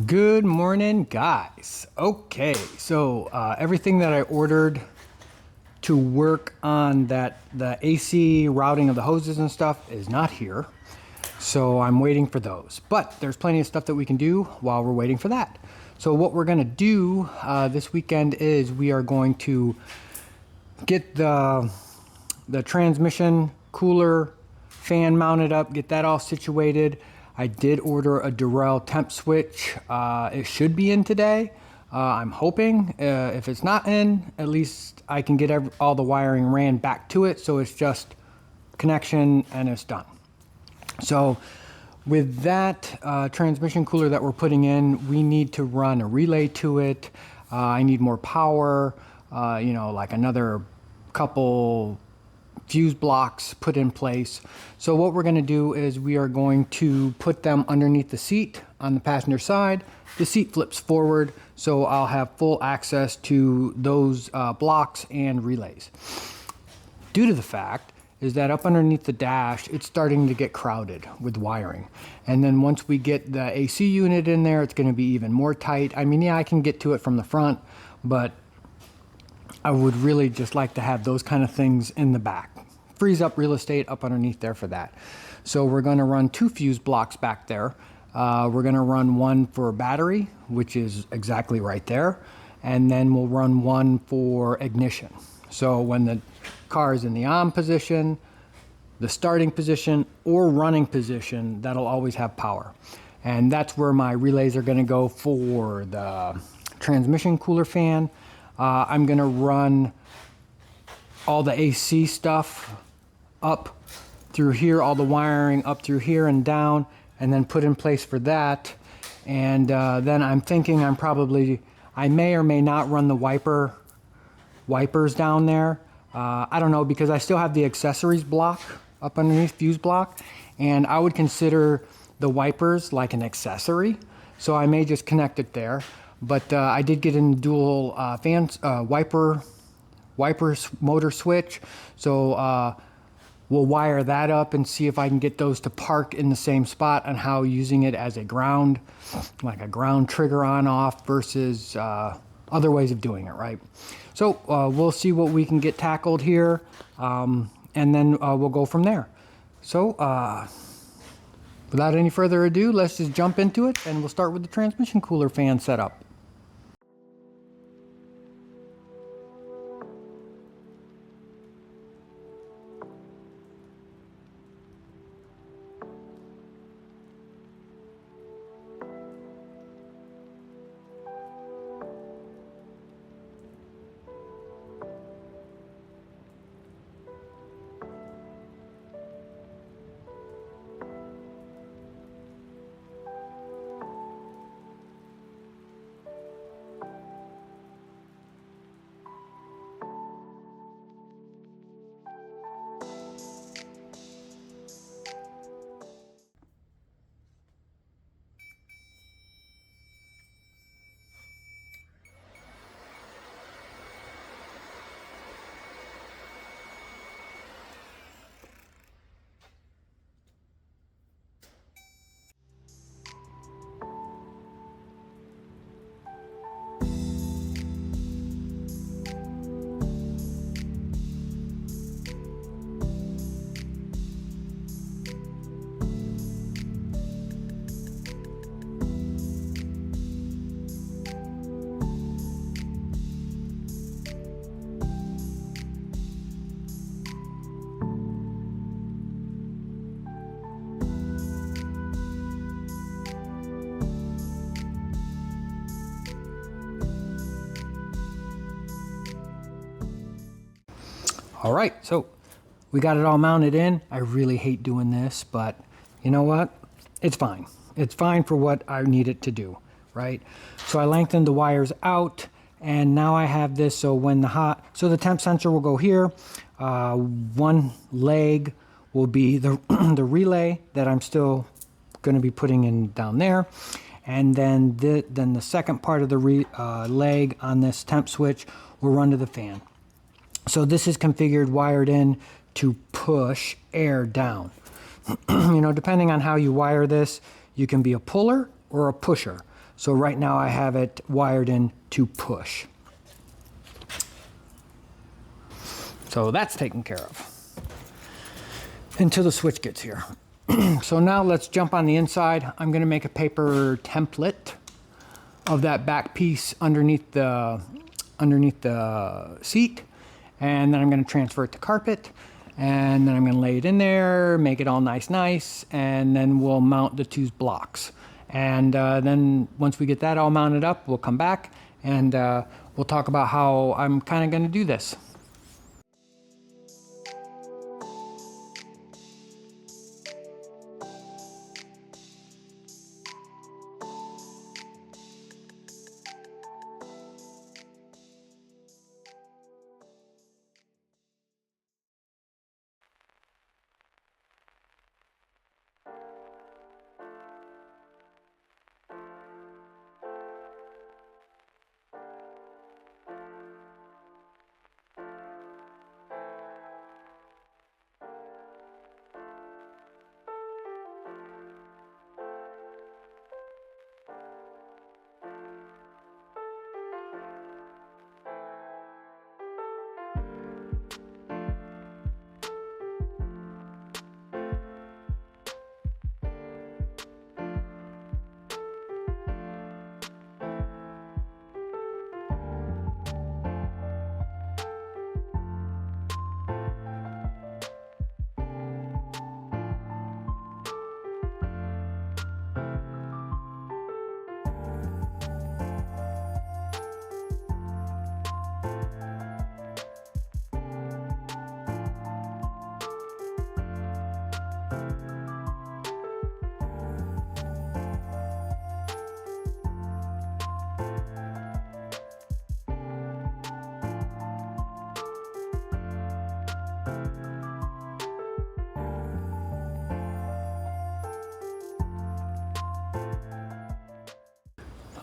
Good morning, guys. Okay, so everything that I ordered to work on the AC routing of the hoses and stuff is not here. So I'm waiting for those. But there's plenty of stuff that we can do while we're waiting for that. So what we're going to do this weekend is we are going to get the transmission cooler fan mounted up, get that all situated. I did order a Durrell temp switch. It should be in today. I'm hoping. If it's not in, at least I can get all the wiring ran back to it, so it's just connection and it's done. So with that transmission cooler that we're putting in, we need to run a relay to it. I need more power, like another couple fuse blocks put in place. So what we're going to do is we are going to put them underneath the seat on the passenger side. The seat flips forward, so I'll have full access to those blocks and relays. Due to the fact is that up underneath the dash, it's starting to get crowded with wiring. And then once we get the AC unit in there, it's going to be even more tight. I mean, yeah, I can get to it from the front, but I would really just like to have those kind of things in the back. Frees up real estate up underneath there for that. So we're going to run 2 fuse blocks back there. We're going to run one for battery, which is exactly right there. And then we'll run one for ignition. So when the car is in the on position, the starting position, or running position, that'll always have power. And that's where my relays are going to go for the transmission cooler fan. I'm going to run all the AC stuff up through here, all the wiring up through here and down, and then put in place for that. And then I'm thinking I may or may not run the wipers down there. I don't know, because I still have the accessories block up underneath, fuse block, and I would consider the wipers like an accessory. So I may just connect it there. But I did get in dual wiper motor switch, so we'll wire that up and see if I can get those to park in the same spot, and how using it as a ground, like a ground trigger on off versus other ways of doing it, right? So we'll see what we can get tackled here, and then we'll go from there. So without any further ado, let's just jump into it, and we'll start with the transmission cooler fan setup. All right, so we got it all mounted in. I really hate doing this, but you know what? It's fine. It's fine for what I need it to do, right? So I lengthened the wires out, and now I have this, so the temp sensor will go here. One leg will be the relay that I'm still going to be putting in down there. And then the second part of the leg on this temp switch will run to the fan. So this is configured, wired in to push air down. You know, depending on how you wire this, you can be a puller or a pusher. So right now I have it wired in to push. So that's taken care of until the switch gets here. So now let's jump on the inside. I'm going to make a paper template of that back piece underneath the seat, and then I'm going to transfer it to carpet, and then I'm going to lay it in there, make it all nice, and then we'll mount the two blocks. And then once we get that all mounted up, we'll come back and we'll talk about how I'm kind of going to do this.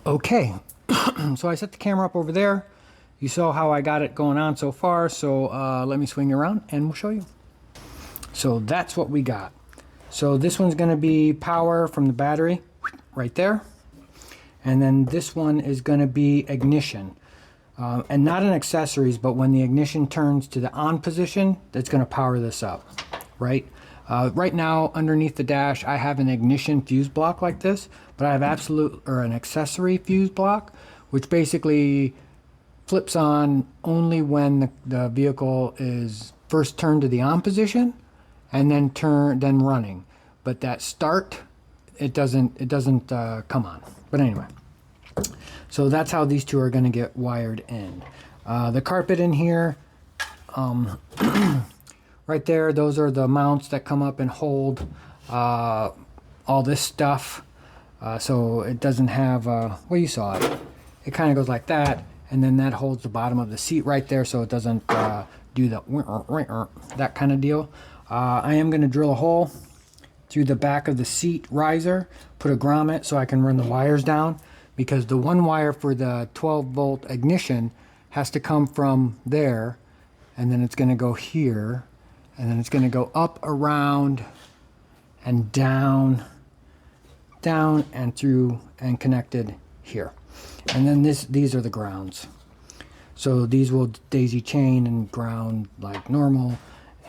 Okay, so I set the camera up over there. You saw how I got it going on so far, so let me swing around and we'll show you. So that's what we got. So this one's going to be power from the battery right there, and then this one is going to be ignition, and not an accessories, but when the ignition turns to the on position, that's going to power this up, right? Right now underneath the dash I have an ignition fuse block like this, but I have an accessory fuse block, which basically flips on only when the vehicle is first turned to the on position and then running. But that start, it doesn't come on. But anyway, so that's how these two are going to get wired in. The carpet in here, right there, those are the mounts that come up and hold all this stuff. So it doesn't have, well, you saw it. It kind of goes like that, and then that holds the bottom of the seat right there, so it doesn't do that kind of deal. I am going to drill a hole through the back of the seat riser, put a grommet so I can run the wires down, because the one wire for the 12-volt ignition has to come from there, and then it's going to go here, and then it's going to go up, around, and down and through and connected here. And then these are the grounds. So these will daisy chain and ground like normal,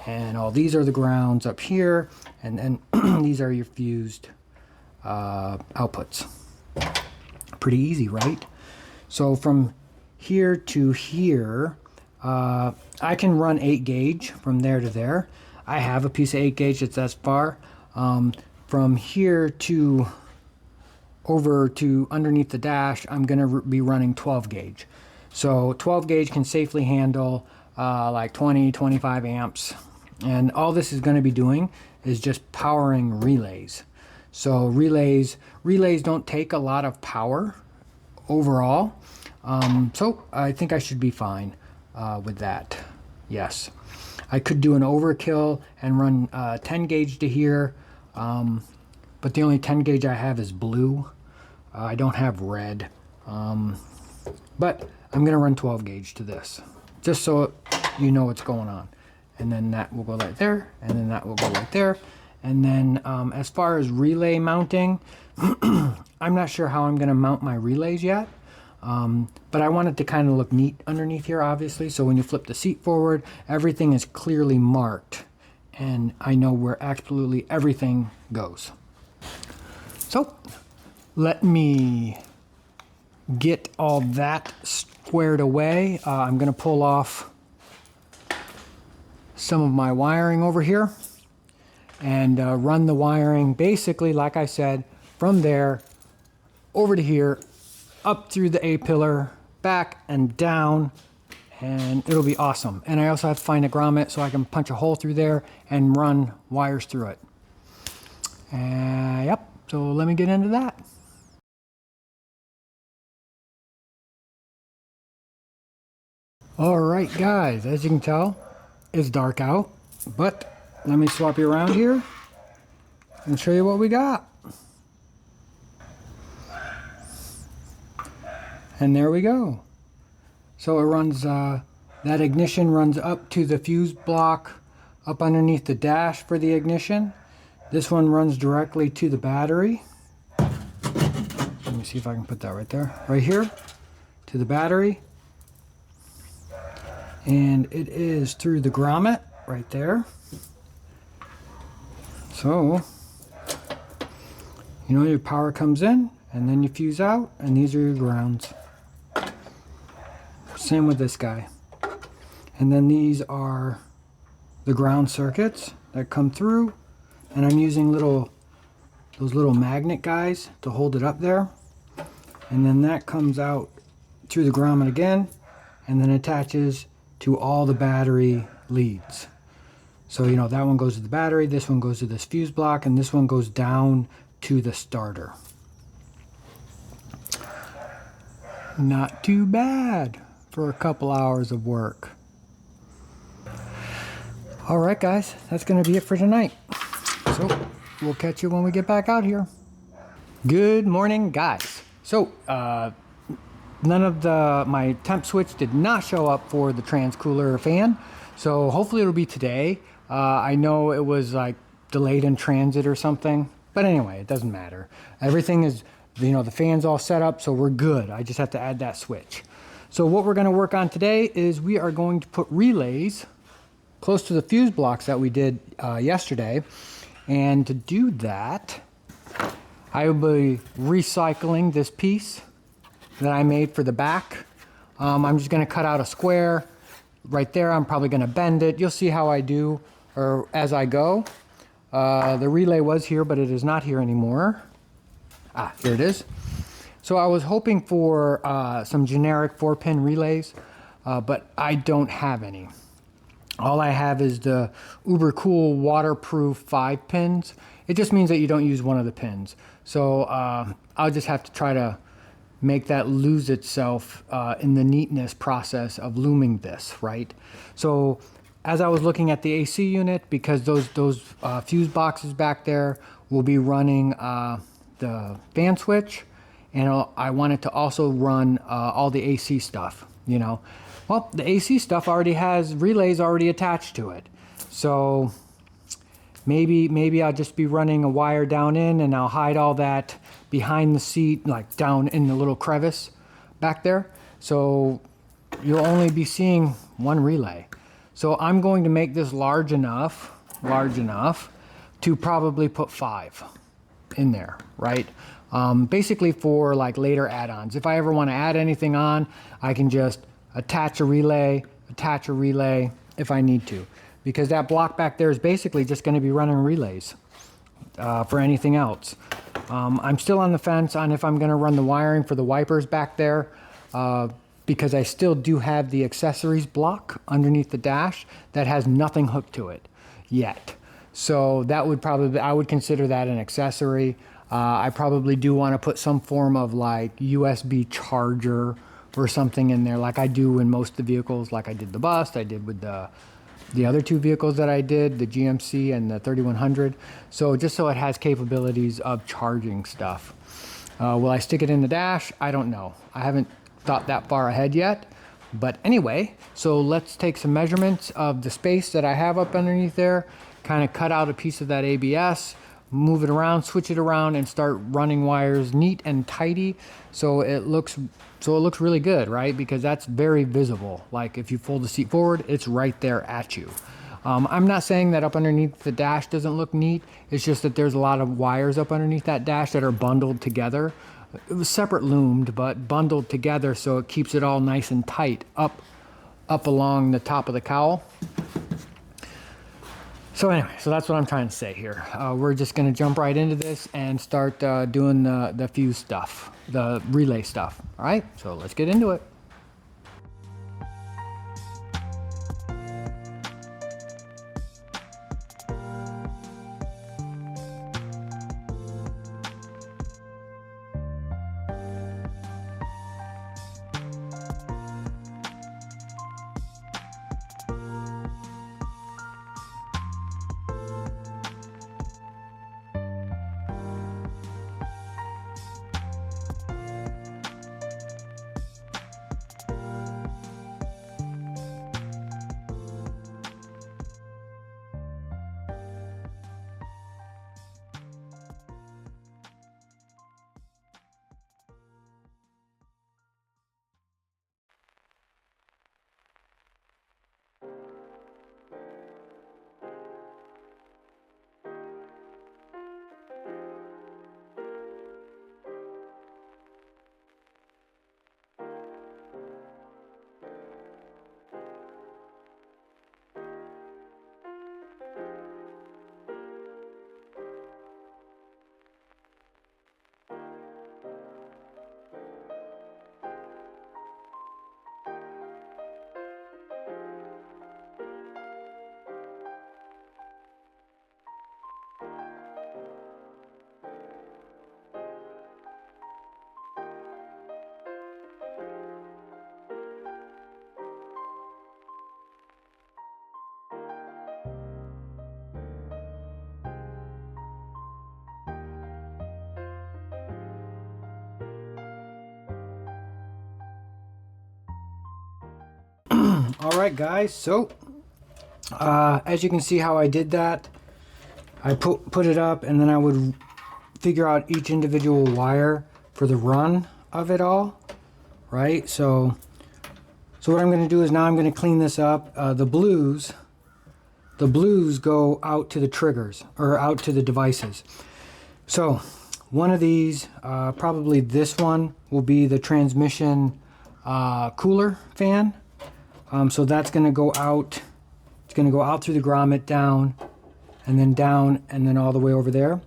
and all these are the grounds up here, and then these are your fused outputs. Pretty easy, right? So from here to here, I can run 8 gauge from there to there. I have a piece of 8 gauge that's as far. From here to over to underneath the dash, I'm going to be running 12 gauge. So 12 gauge can safely handle like 20-25 amps. And all this is going to be doing is just powering relays. So relays don't take a lot of power overall. So I think I should be fine with that. Yes. I could do an overkill and run 10 gauge to here. But the only 10 gauge I have is blue. I don't have red. But I'm going to run 12 gauge to this, just so you know what's going on. And then that will go right there, and then that will go right there. And then as far as relay mounting, I'm not sure how I'm going to mount my relays yet. But I want it to kind of look neat underneath here, obviously. So when you flip the seat forward, everything is clearly marked. And I know where absolutely everything goes. So let me get all that squared away. I'm going to pull off some of my wiring over here and run the wiring basically, like I said, from there over to here, up through the A-pillar, back and down, and it'll be awesome. And I also have to find a grommet so I can punch a hole through there and run wires through it. Yep, so let me get into that. All right, guys, as you can tell, it's dark out, but let me swap you around here and show you what we got. And there we go. So it runs, that ignition runs up to the fuse block up underneath the dash for the ignition. This one runs directly to the battery. Let me see if I can put that right there. Right here, to the battery. And it is through the grommet right there. So, you know, your power comes in and then you fuse out, and these are your grounds. Same with this guy. And then these are the ground circuits that come through, and I'm using those little magnet guys to hold it up there. And then that comes out through the grommet again, and then attaches to all the battery leads. So, you know, that one goes to the battery, this one goes to this fuse block, and this one goes down to the starter. Not too bad for a couple hours of work. All right, guys, that's going to be it for tonight. So we'll catch you when we get back out here. Good morning, guys. So none of my temp switch did not show up for the transcooler fan, so hopefully it'll be today. I know it was like delayed in transit or something, but anyway, it doesn't matter. Everything is, you know, the fan's all set up, so we're good. I just have to add that switch. So what we're going to work on today is we are going to put relays close to the fuse blocks that we did yesterday. And to do that, I will be recycling this piece that I made for the back. I'm just going to cut out a square right there. I'm probably going to bend it. You'll see how I do, or as I go. The relay was here, but it is not here anymore. Here it is. So I was hoping for some generic 4-pin relays, but I don't have any. All I have is the uber cool waterproof 5 pins. It just means that you don't use one of the pins. So I'll just have to try to make that lose itself in the neatness process of looming this, right? So as I was looking at the AC unit, because those fuse boxes back there will be running the fan switch, and I wanted to also run all the AC stuff, you know. Well, the AC stuff already has relays already attached to it. So maybe I'll just be running a wire down in, and I'll hide all that behind the seat, like down in the little crevice back there. So you'll only be seeing one relay. So I'm going to make this large enough to probably put 5 in there, right? Basically for like later add-ons. If I ever want to add anything on, I can just attach a relay if I need to. Because that block back there is basically just going to be running relays for anything else. I'm still on the fence on if I'm going to run the wiring for the wipers back there, because I still do have the accessories block underneath the dash that has nothing hooked to it yet. So that would probably, I would consider that an accessory. I probably do want to put some form of like USB charger or something in there, like I do in most of the vehicles, like I did the bus, I did with the other 2 vehicles that I did, the GMC and the 3100. So just so it has capabilities of charging stuff. Will I stick it in the dash? I don't know. I haven't thought that far ahead yet. But anyway, so let's take some measurements of the space that I have up underneath there, kind of cut out a piece of that ABS, move it around, switch it around, and start running wires neat and tidy, so it looks really good, right? Because that's very visible. Like if you fold the seat forward, it's right there at you. I'm not saying that up underneath the dash doesn't look neat. It's just that there's a lot of wires up underneath that dash that are bundled together. It was separate loomed, but bundled together, so it keeps it all nice and tight up along the top of the cowl. So anyway, so that's what I'm trying to say here. We're just going to jump right into this and start doing the fuse stuff, the relay stuff. All right, so let's get into it. All right, guys, so as you can see how I did that, I put it up, and then I would figure out each individual wire for the run of it all, right? So what I'm going to do is now I'm going to clean this up. The blues go out to the triggers, or out to the devices. So one of these, probably this one, will be the transmission cooler fan. So that's going to go out. It's going to go out through the grommet, down, and then all the way over there.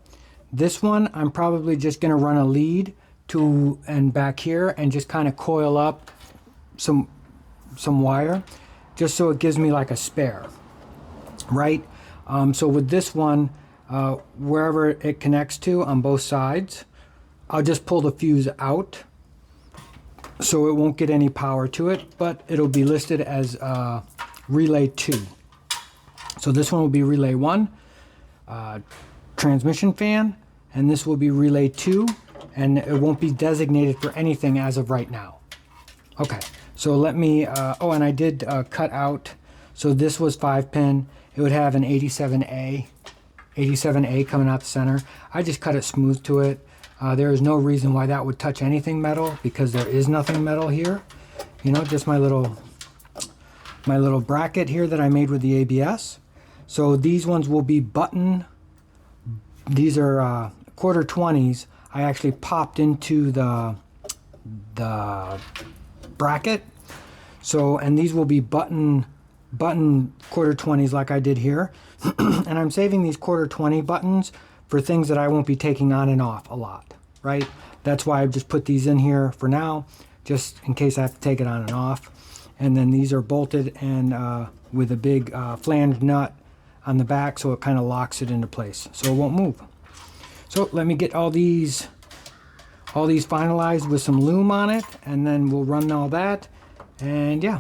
This one, I'm probably just going to run a lead to and back here and just kind of coil up some wire, just so it gives me like a spare, right? So with this one, wherever it connects to on both sides, I'll just pull the fuse out, so it won't get any power to it, but it'll be listed as relay 2. So this one will be relay 1, transmission fan, and this will be relay 2, and it won't be designated for anything as of right now. Okay, so let me, oh, and I did cut out, so this was 5-pin. It would have an 87A coming out the center. I just cut it smooth to it. There is no reason why that would touch anything metal, because there is nothing metal here. You know, just my little bracket here that I made with the ABS. So these ones will be button. These are quarter 20s. I actually popped into the bracket. So, and these will be button quarter 20s like I did here. And I'm saving these quarter 20 buttons for things that I won't be taking on and off a lot, right? That's why I've just put these in here for now, just in case I have to take it on and off. And then these are bolted and with a big flange nut on the back, so it kind of locks it into place, so it won't move. So let me get all these finalized with some loom on it, and then we'll run all that, and yeah.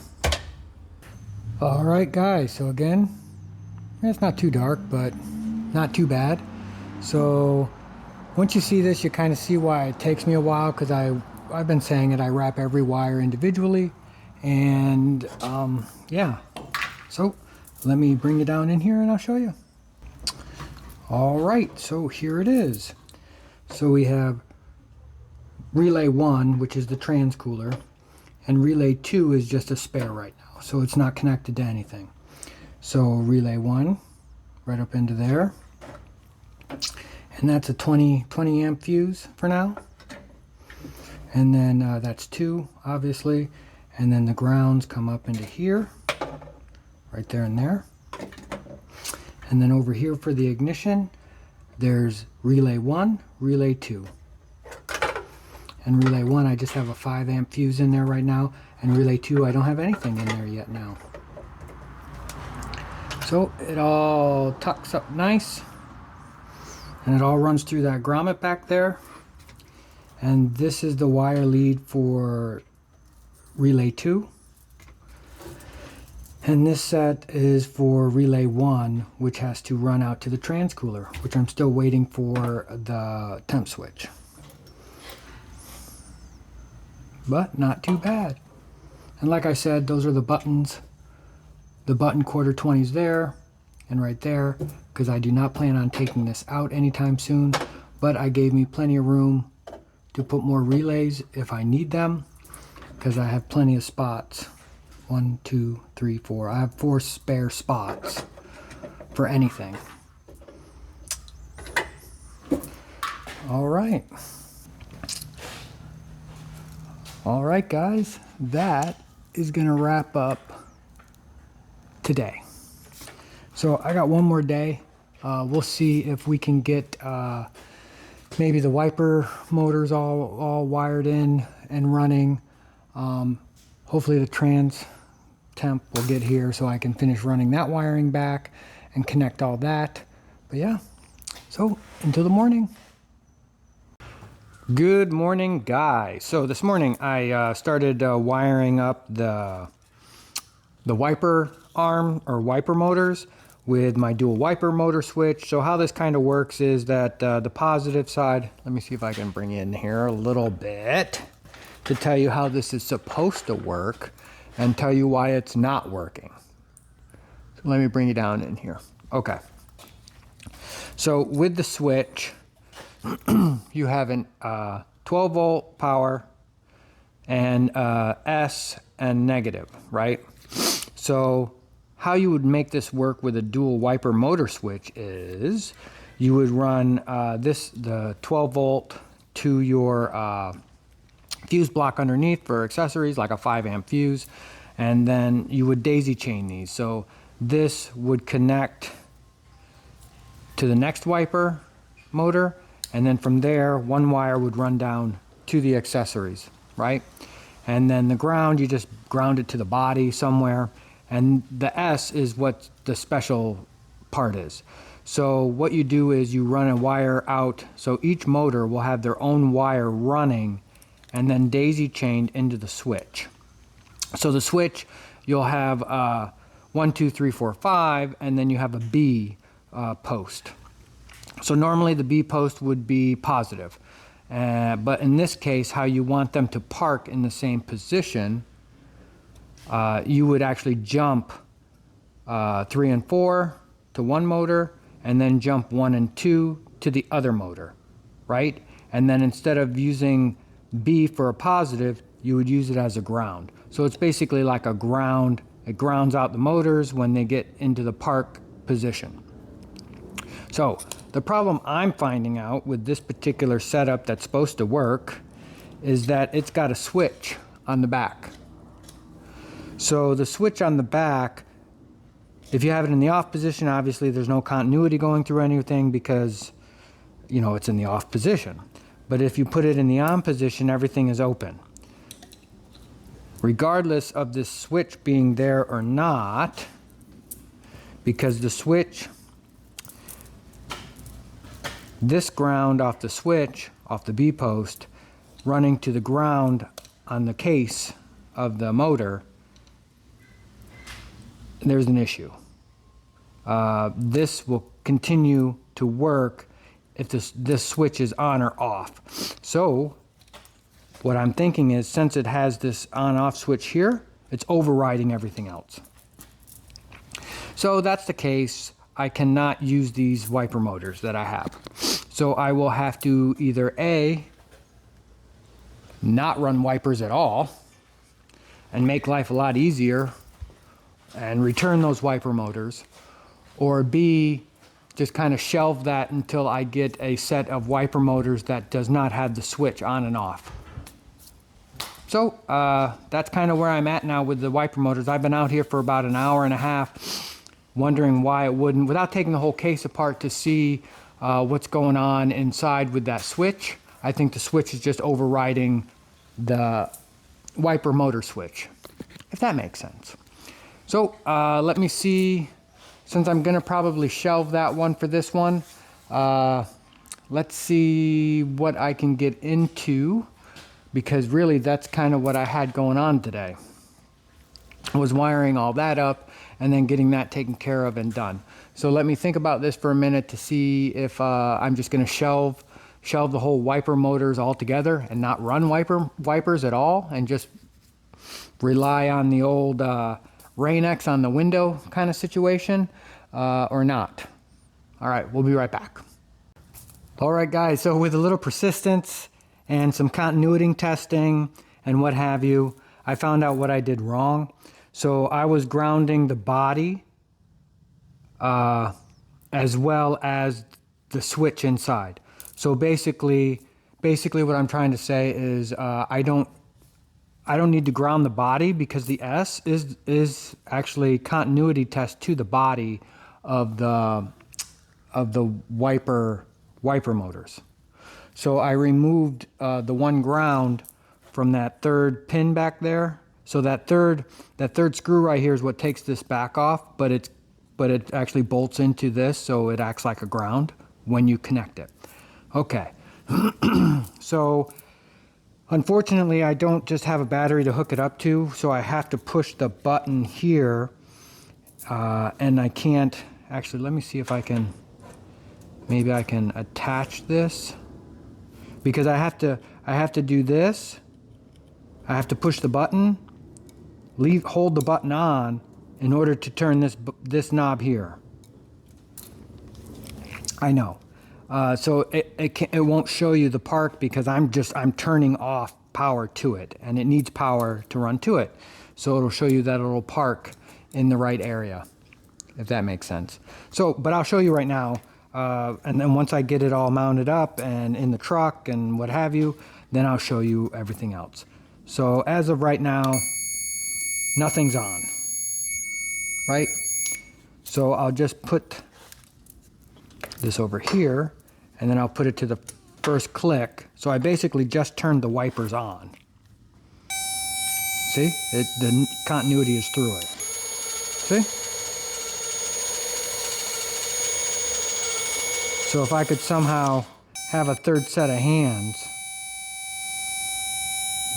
All right, guys, so again, it's not too dark, but not too bad. So once you see this, you kind of see why it takes me a while, because I've been saying it, I wrap every wire individually, and yeah. So let me bring it down in here and I'll show you. All right, so here it is. So we have relay 1, which is the transcooler, and relay 2 is just a spare right now, so it's not connected to anything. So relay 1 right up into there, and that's a 20 amp fuse for now. And then that's 2, obviously, and then the grounds come up into here, right there and there. And then over here for the ignition, there's relay 1, relay 2. And relay 1, I just have a 5 amp fuse in there right now, and relay 2, I don't have anything in there yet now. So it all tucks up nice, and it all runs through that grommet back there. And this is the wire lead for relay 2. And this set is for relay 1, which has to run out to the transcooler, which I'm still waiting for the temp switch. But not too bad. And like I said, those are the buttons. The button quarter 20s there and right there, because I do not plan on taking this out anytime soon, but I gave me plenty of room to put more relays if I need them, because I have plenty of spots. 1, 2, 3, 4. I have 4 spare spots for anything. All right. All right, guys. That is going to wrap up today. So I got one more day. We'll see if we can get maybe the wiper motors all wired in and running. Hopefully the trans temp will get here so I can finish running that wiring back and connect all that. But yeah, so until the morning. Good morning, guys. So this morning I started wiring up the wiper arm or wiper motors with my dual wiper motor switch. So how this kind of works is that the positive side, let me see if I can bring in here a little bit to tell you how this is supposed to work and tell you why it's not working. So let me bring you down in here. Okay. So with the switch, you have an 12 volt power and S and negative, right? So how you would make this work with a dual wiper motor switch is you would run the 12 volt to your fuse block underneath for accessories, like a 5 amp fuse, and then you would daisy chain these. So this would connect to the next wiper motor, and then from there one wire would run down to the accessories, right? And then the ground, you just ground it to the body somewhere, and the S is what the special part is. So what you do is you run a wire out, so each motor will have their own wire running and then daisy chained into the switch. So the switch, you'll have 1, 2, 3, 4, 5, and then you have a B post. So normally the B post would be positive, but in this case, how you want them to park in the same position, you would actually jump 3 and 4 to one motor, and then jump 1 and 2 to the other motor, right? And then instead of using B for a positive, you would use it as a ground. So it's basically like a ground. It grounds out the motors when they get into the park position. So the problem I'm finding out with this particular setup that's supposed to work is that it's got a switch on the back. So the switch on the back, if you have it in the off position, obviously there's no continuity going through anything because, you know, it's in the off position. But if you put it in the on position, everything is open. Regardless of this switch being there or not, because the switch, this ground off the switch, off the B post, running to the ground on the case of the motor, there's an issue. This will continue to work if this switch is on or off. So what I'm thinking is, since it has this on-off switch here, it's overriding everything else. So that's the case. I cannot use these wiper motors that I have. So I will have to either A, not run wipers at all and make life a lot easier and return those wiper motors, or B, just kind of shelve that until I get a set of wiper motors that does not have the switch on and off. So that's kind of where I'm at now with the wiper motors. I've been out here for about an hour and a half wondering why it wouldn't, without taking the whole case apart to see what's going on inside with that switch. I think the switch is just overriding the wiper motor switch, if that makes sense. So let me see, since I'm gonna probably shelve that one for this one, let's see what I can get into, because really that's kind of what I had going on today. I was wiring all that up and then getting that taken care of and done. So let me think about this for a minute to see if I'm just gonna shelve the whole wiper motors altogether and not run wipers at all and just rely on the old Rain-X on the window kind of situation, or not. All right, we'll be right back. All right, guys, so with a little persistence and some continuity testing and what have you, I found out what I did wrong. So I was grounding the body as well as the switch inside. So basically what I'm trying to say is I don't need to ground the body, because the S is actually continuity test to the body of the wiper motors. So I removed the one ground from that third pin back there. So that third screw right here is what takes this back off, but it actually bolts into this, so it acts like a ground when you connect it. Okay. So unfortunately, I don't just have a battery to hook it up to, so I have to push the button here, and I can't, actually, let me see if I can, maybe I can attach this, because I have to do this. I have to push the button, hold the button on in order to turn this knob here. I know. So it won't show you the park because I'm turning off power to it, and it needs power to run to it. So it'll show you that it'll park in the right area, if that makes sense. So, but I'll show you right now, and then once I get it all mounted up and in the truck and what have you, then I'll show you everything else. So as of right now, nothing's on, right? So I'll just put this over here, and then I'll put it to the first click. So I basically just turned the wipers on. See? The continuity is through it. See? So if I could somehow have a third set of hands,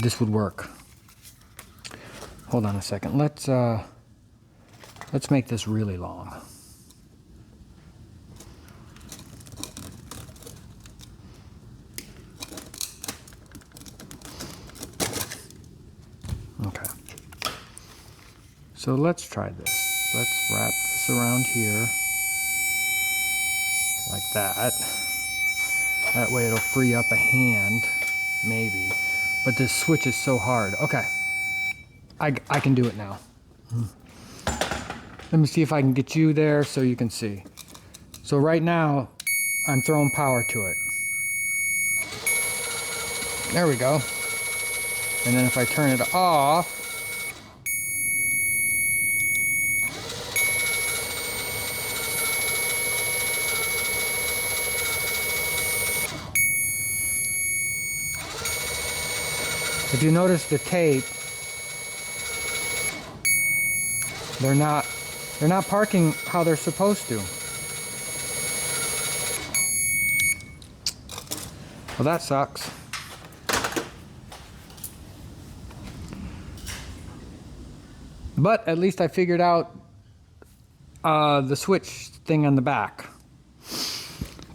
this would work. Hold on a second. Let's make this really long. Okay. So let's try this. Let's wrap this around here like that. That way it'll free up a hand, maybe. But this switch is so hard. Okay. I can do it now. Let me see if I can get you there so you can see. So right now, I'm throwing power to it. There we go. And then if I turn it off, if you notice the tape, they're not parking how they're supposed to. Well, that sucks. But at least I figured out the switch thing on the back.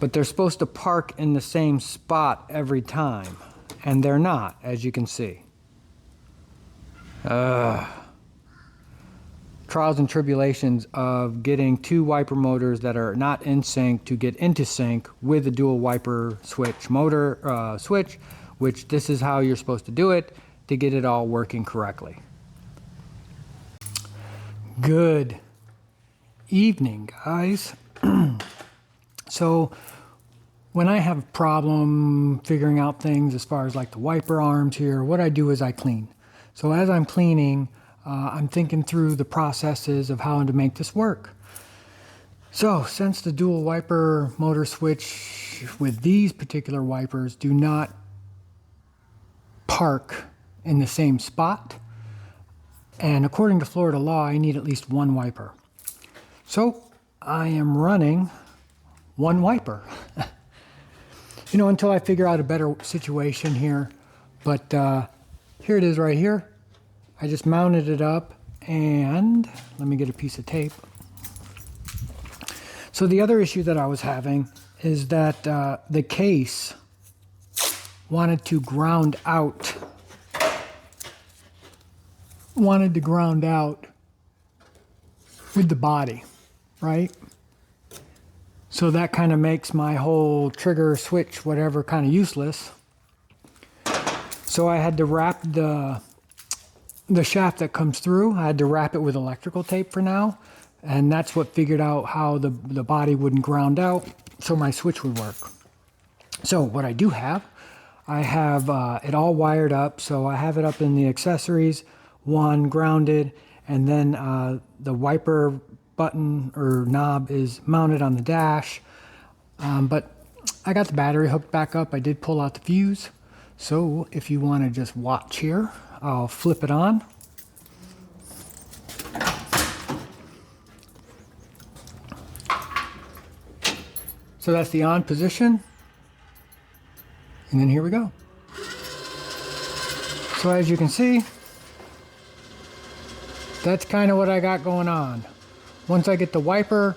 But they're supposed to park in the same spot every time, and they're not, as you can see. trials and tribulations of getting two wiper motors that are not in sync to get into sync with the dual wiper switch motor switch, which this is how you're supposed to do it to get it all working correctly. Good evening, guys. So when I have a problem figuring out things as far as like the wiper arms here, what I do is I clean. So as I'm cleaning, I'm thinking through the processes of how to make this work. So since the dual wiper motor switch with these particular wipers do not park in the same spot, and according to Florida law, I need at least one wiper. So I am running one wiper. You know, until I figure out a better situation here. But here it is right here. I just mounted it up, and let me get a piece of tape. So the other issue that I was having is that the case wanted to ground out. With the body, right? So that kind of makes my whole trigger switch, whatever, kind of useless. So I had to wrap the shaft that comes through, I had to wrap it with electrical tape for now. And that's what figured out how the body wouldn't ground out, so my switch would work. So what I do have, I have it all wired up. So I have it up in the accessories, one grounded, and then the wiper button or knob is mounted on the dash. But I got the battery hooked back up. I did pull out the fuse. So if you want to just watch here, I'll flip it on. So that's the on position. And then here we go. So as you can see, that's kind of what I got going on. Once I get the wiper,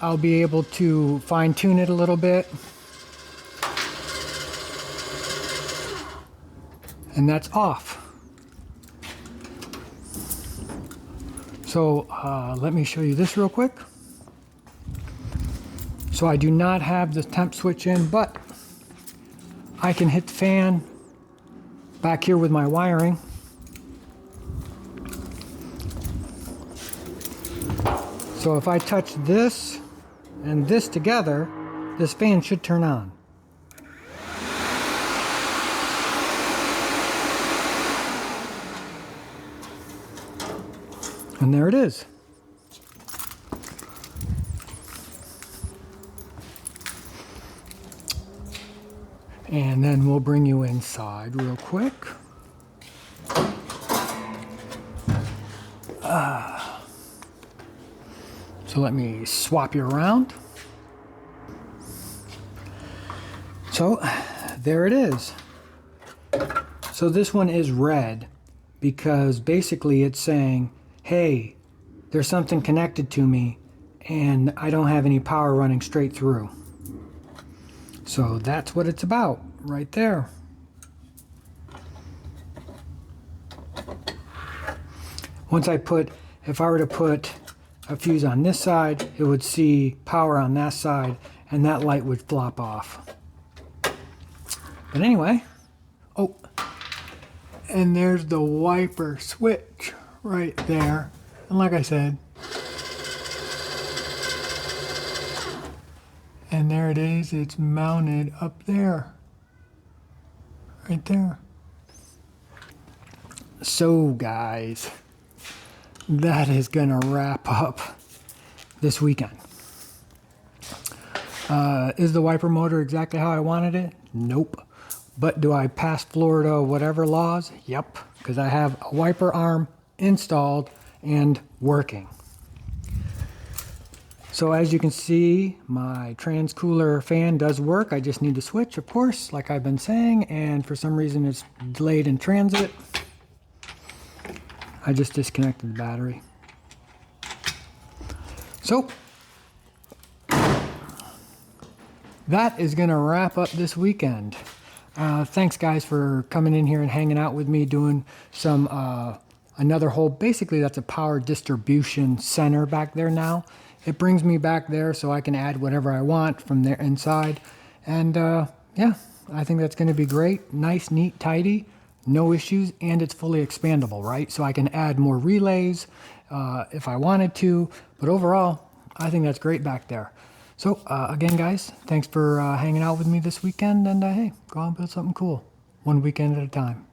I'll be able to fine tune it a little bit. And that's off. So let me show you this real quick. So I do not have the temp switch in, but I can hit the fan back here with my wiring. So if I touch this and this together, this fan should turn on. And there it is. And then we'll bring you inside real quick. So let me swap you around. So there it is. So this one is red because basically it's saying, hey, there's something connected to me and I don't have any power running straight through. So that's what it's about right there. If I were to put a fuse on this side, it would see power on that side and that light would flop off. But anyway, oh, and there's the wiper switch right there. And like I said, and there it is, it's mounted up there, right there. So guys, that is gonna wrap up this weekend. Is the wiper motor exactly how I wanted it? Nope. But do I pass Florida whatever laws? Yep, because I have a wiper arm installed and working. So as you can see, my transcooler fan does work. I just need to switch, of course, like I've been saying, and for some reason it's delayed in transit. I just disconnected the battery. So that is going to wrap up this weekend. Thanks guys for coming in here and hanging out with me, doing some another whole, basically that's a power distribution center back there now. It brings me back there so I can add whatever I want from there inside. And yeah, I think that's going to be great. Nice, neat, tidy, no issues, and it's fully expandable, right? So I can add more relays if I wanted to, but overall, I think that's great back there. So again, guys, thanks for hanging out with me this weekend, and hey, go out and build something cool, one weekend at a time.